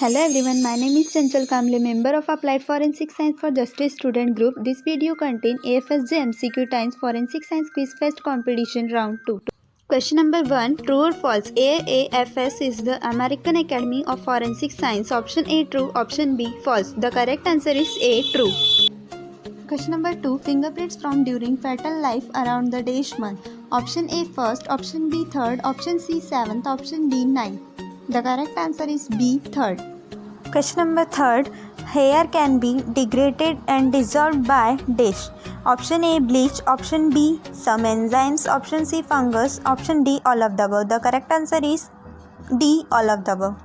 Hello everyone, my name is Chanchal Kamble, member of Applied Forensic Science for Justice Student Group. This video contains AFSJ MCQ times Forensic Science Quiz Fest Competition Round 2. Question number 1. True or false? AAFS is the American Academy of Forensic Science. Option A true, option B false. The correct answer is A true. Question number 2. Fingerprints found during fetal life around the dash month. Option A first, option B third, option C seventh, option D ninth. The correct answer is B third. Question number 3. Hair can be degraded and dissolved by dash. Option A bleach, option B some enzymes, option C fungus, option D all of the above. The correct answer is D all of the above.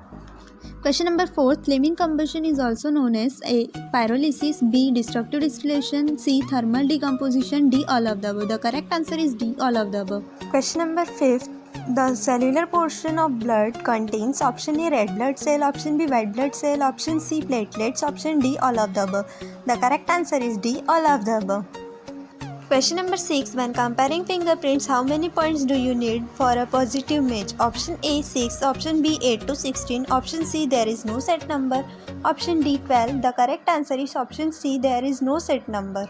Question number 4. Flaming combustion is also known as A. Pyrolysis, B. Destructive distillation, C. Thermal decomposition, D. All of the above. The correct answer is D. All of the above. Question number 5. The cellular portion of blood contains option A. red blood cell, option B. white blood cell, option C. platelets, option D. All of the above. The correct answer is D. All of the above. Question number 6. When comparing fingerprints, how many points do you need for a positive match? Option A 6, option B 8 to 16, option C there is no set number, option D 12. The correct answer is option C, there is no set number.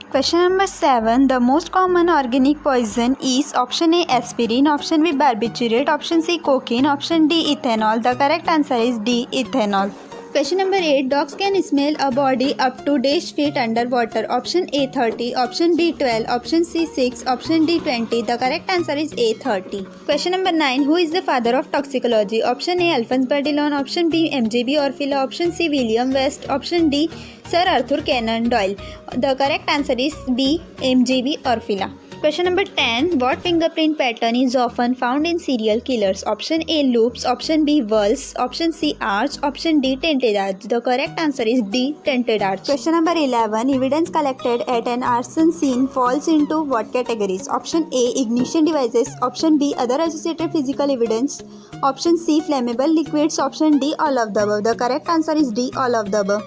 Question number 7. The most common organic poison is option A aspirin, option B barbiturate, option C cocaine, option D ethanol. The correct answer is D ethanol. Question number 8. Dogs can smell a body up to dash feet underwater. Option A 30, option B 12, option C 6, option D 20. The correct answer is A 30. Question number 9. Who is the father of toxicology? Option A Alphonse Bertillon, option B MJB Orfila, option C William West, option D Sir Arthur Conan Doyle. The correct answer is B MJB Orfila. Question number 10. What fingerprint pattern is often found in serial killers? Option A loops, option B whorls, option C arch, option D tented arch. The correct answer is D tented arch. Question number 11. Evidence collected at an arson scene falls into what categories? Option A ignition devices, option B other associated physical evidence, option C flammable liquids, option D all of the above. The correct answer is D all of the above.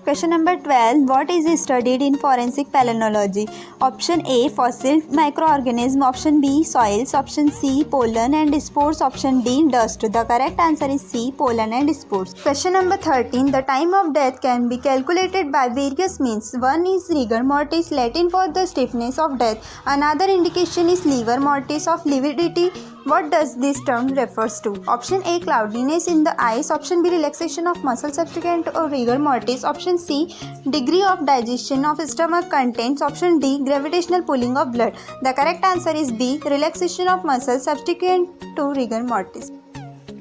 Question number 12. What is studied in forensic palynology? Option A fossil microorganism, option B soils, option C pollen and spores, option D dust. The correct answer is C pollen and spores. Question number 13. The time of death can be calculated by various means. One is rigor mortis, Latin for the stiffness of death. Another indication is livor mortis, of lividity. What does this term refers to? Option A cloudiness in the eyes, option B relaxation of muscle subsequent to rigor mortis, option C degree of digestion of stomach contents, option D gravitational pulling of blood. The correct answer is B relaxation of muscle subsequent to rigor mortis.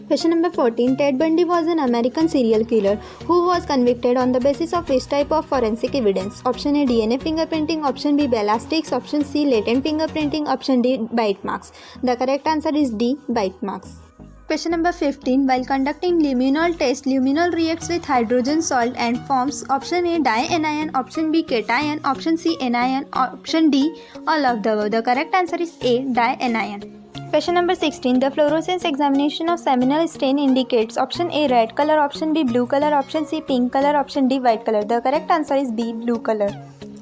Question number 14. Ted Bundy was an American serial killer who was convicted on the basis of which type of forensic evidence? Option A DNA fingerprinting, option B ballistics, option C latent fingerprinting, option D bite marks. The correct answer is D bite marks. Question number 15. While conducting luminol test, luminol reacts with hydrogen salt and forms option A dianion, option B cation, option C anion, option D all of the above. The correct answer is A dianion. Question number 16. The fluorescence examination of seminal stain indicates option A red color, option B blue color, option C pink color, option D white color. The correct answer is B blue color.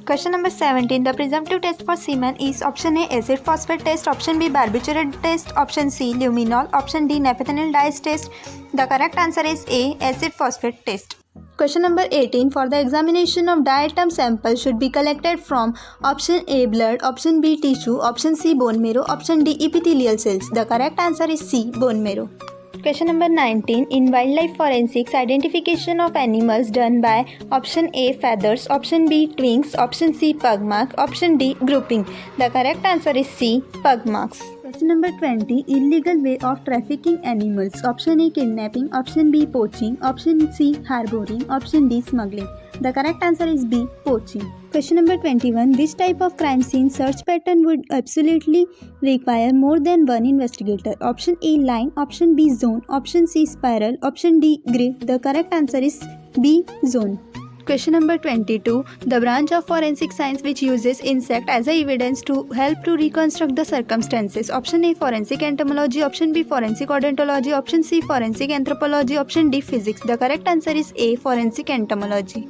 Question number 17. The presumptive test for semen is option A acid phosphate test, option B barbiturate test, option C luminol, option D naphthenic dyes test. The correct answer is A acid phosphate test. Question number 18. For the examination of diatom sample should be collected from option A blood, option B tissue, option C bone marrow, option D epithelial cells. The correct answer is C bone marrow. Question number 19. In wildlife forensics, identification of animals done by option A feathers, option B twins, option C pug mark, option D grouping. The correct answer is C pug marks. Question number 20. Illegal way of trafficking animals. Option A kidnapping, option B poaching, option C harboring, option D smuggling. The correct answer is B poaching. Question number 21. Which type of crime scene search pattern would absolutely require more than one investigator? Option A line, option B zone, option C spiral, option D grid. The correct answer is B zone. Question number 22. The branch of forensic science which uses insect as a evidence to help to reconstruct the circumstances. Option A forensic entomology, option B forensic odontology, option C forensic anthropology, option D physics. The correct answer is A forensic entomology.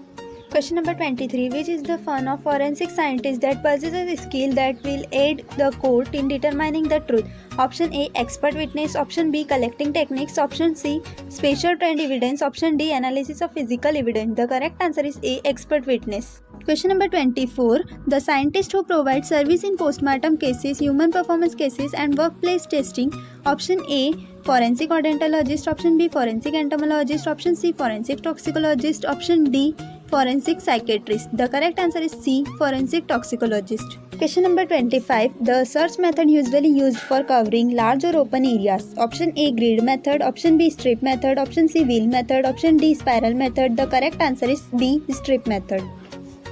Question number 23. Which is the fun of forensic scientist that possesses a skill that will aid the court in determining the truth? Option A. Expert witness. Option B. Collecting techniques. Option C. Spatial trained evidence. Option D. Analysis of physical evidence. The correct answer is A. Expert witness. Question number 24. The scientist who provides service in postmortem cases, human performance cases and workplace testing. Option A. Forensic odontologist. Option B. Forensic entomologist. Option C. Forensic toxicologist. Option D. Forensic psychiatrist. The correct answer is C. Forensic toxicologist. Question number 25. The search method usually used for covering large or open areas. Option A. Grid method. Option B. Strip method. Option C. Wheel method. Option D. Spiral method. The correct answer is B. Strip method.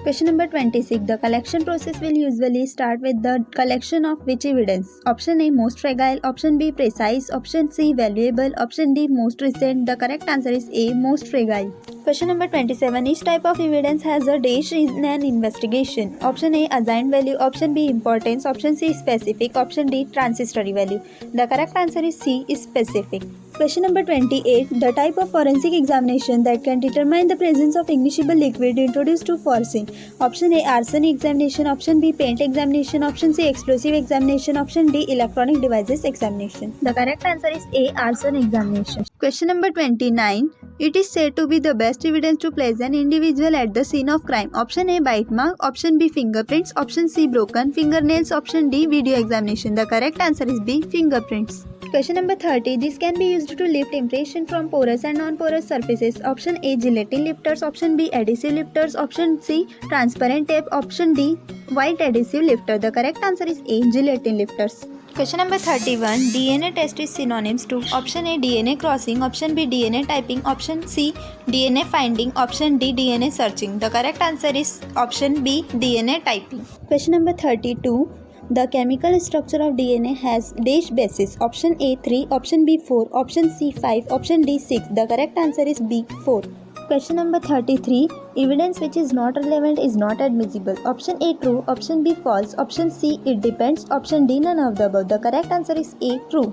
Question number 26. The collection process will usually start with the collection of which evidence? Option A. Most fragile. Option B. Precise. Option C. Valuable. Option D. Most recent. The correct answer is A. Most fragile. Question number 27. Each type of evidence has a dash in an investigation. Option A. Assigned value. Option B. Importance. Option C. Specific. Option D. Transitory value. The correct answer is C. Specific. Question number 28. The type of forensic examination that can determine the presence of ignitional liquid introduced to forcing. Option A. Arson examination. Option B. Paint examination. Option C. Explosive examination. Option D. Electronic devices examination. The correct answer is A. Arson examination. Question number 29. It is said to be the best evidence to place an individual at the scene of crime. Option A. Bite mark. Option B. Fingerprints. Option C. Broken fingernails. Option D. Video examination. The correct answer is B. Fingerprints. Question number 30. This can be used to lift impression from porous and non-porous surfaces. Option A. Gelatin lifters. Option B. Adhesive lifters. Option C. Transparent tape. Option D. White adhesive lifter. The correct answer is A. Gelatin lifters. Question number 31. DNA test is synonyms to. Option A. DNA crossing. Option B. DNA typing. Option C. DNA finding. Option D. DNA searching. The correct answer is option B. DNA typing. Question number 32. The chemical structure of DNA has dash bases. Option A 3, option B 4, option C 5, option D 6. The correct answer is B 4. Question number 33. Evidence which is not relevant is not admissible. Option A true, option B false, option C it depends, option D none of the above. The correct answer is A true.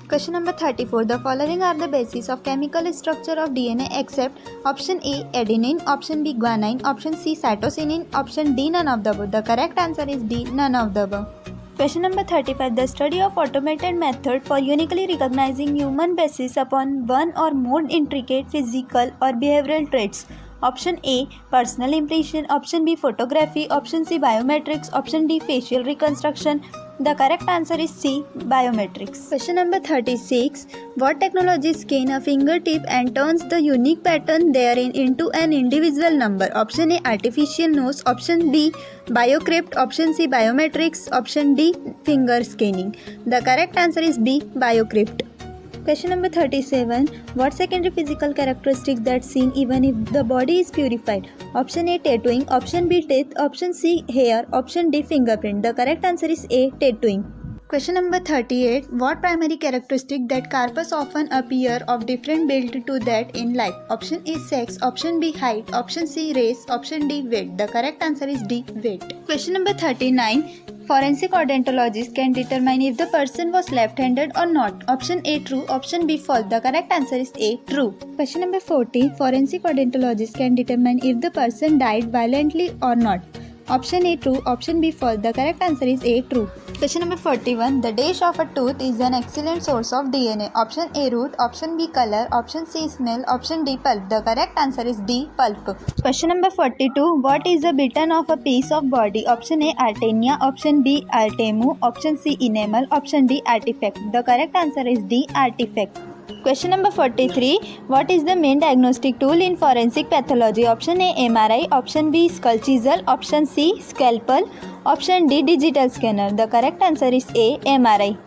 Question number 34. The following are the basis of chemical structure of DNA except option A adenine, option B guanine, option C cytosine, option D none of the above. The correct answer is D none of the above. Question number 35. The study of automated method for uniquely recognizing human basis upon one or more intricate physical or behavioral traits. Option A personal impression, option B photography, option C biometrics, option D facial reconstruction. The correct answer is C. Biometrics. Question number 36. What technology scans a fingertip and turns the unique pattern therein into an individual number? Option A. Artificial nose. Option B. Biocrypt. Option C. Biometrics. Option D. Finger scanning. The correct answer is B. Biocrypt. Question number 37. What secondary physical characteristics that seen even if the body is purified? Option A tattooing, option B teeth, option C hair, option D fingerprint. The correct answer is A tattooing. Question number 38. What primary characteristic that carpus often appear of different build to that in life? Option A sex, option B height, option C race, option D weight. The correct answer is D weight. Question number 39. Forensic odontologist can determine if the person was left-handed or not. Option A true, option B false. The correct answer is A true. Question number 40. Forensic odontologist can determine if the person died violently or not. Option A true, option B false. The correct answer is A true. Question number 41. The dash of a tooth is an excellent source of DNA. Option A root, option B color, option C smell, option D pulp. The correct answer is D pulp. Question number 42. What is the bitten of a piece of body? Option A Artenia, option B Artemu, option C enamel, option D artifact. The correct answer is D artifact. Question number 43. What is the main diagnostic tool in forensic pathology? Option A MRI, option B skull chisel, option C scalpel, option D digital scanner. The correct answer is A MRI.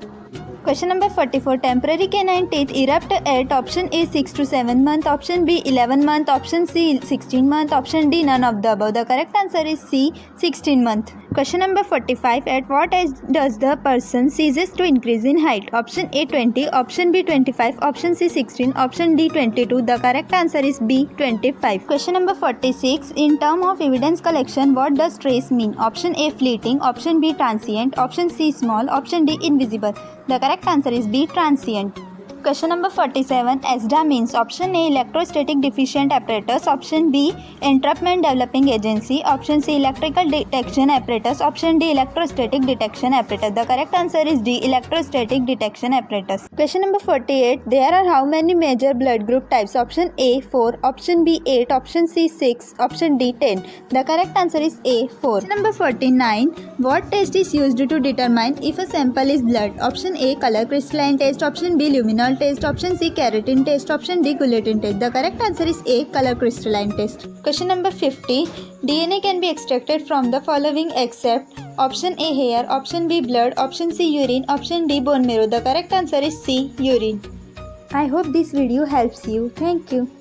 Question number 44. Temporary canine teeth erupt at option A 6 to 7 month, option B 11 month, option C 16 month, option D none of the above. The correct answer is C 16 month. Question number 45. At what age does the person ceases to increase in height? Option A 20, option B 25, option C 16, option D 22. The correct answer is B 25. Question number 46. In terms of evidence collection, what does trace mean? Option A fleeting, option B transient, option C small, option D invisible. The correct answer is B transient. Question number 47. ESDA means option A electrostatic deficient apparatus, option B entrapment developing agency, option C electrical detection apparatus, option D electrostatic detection apparatus. The correct answer is D electrostatic detection apparatus. Question number 48. There are how many major blood group types? Option A 4, option B 8, option C 6, option D 10. The correct answer is A 4. Question number 49. What test is used to determine if a sample is blood? Option A color crystalline test, option B luminol test, option C keratin test, option D guillotine test. The correct answer is A color crystalline test. Question number 50. DNA can be extracted from the following except option A hair, option B blood, option C urine, option D bone marrow. The correct answer is C urine. I hope this video helps you. Thank you.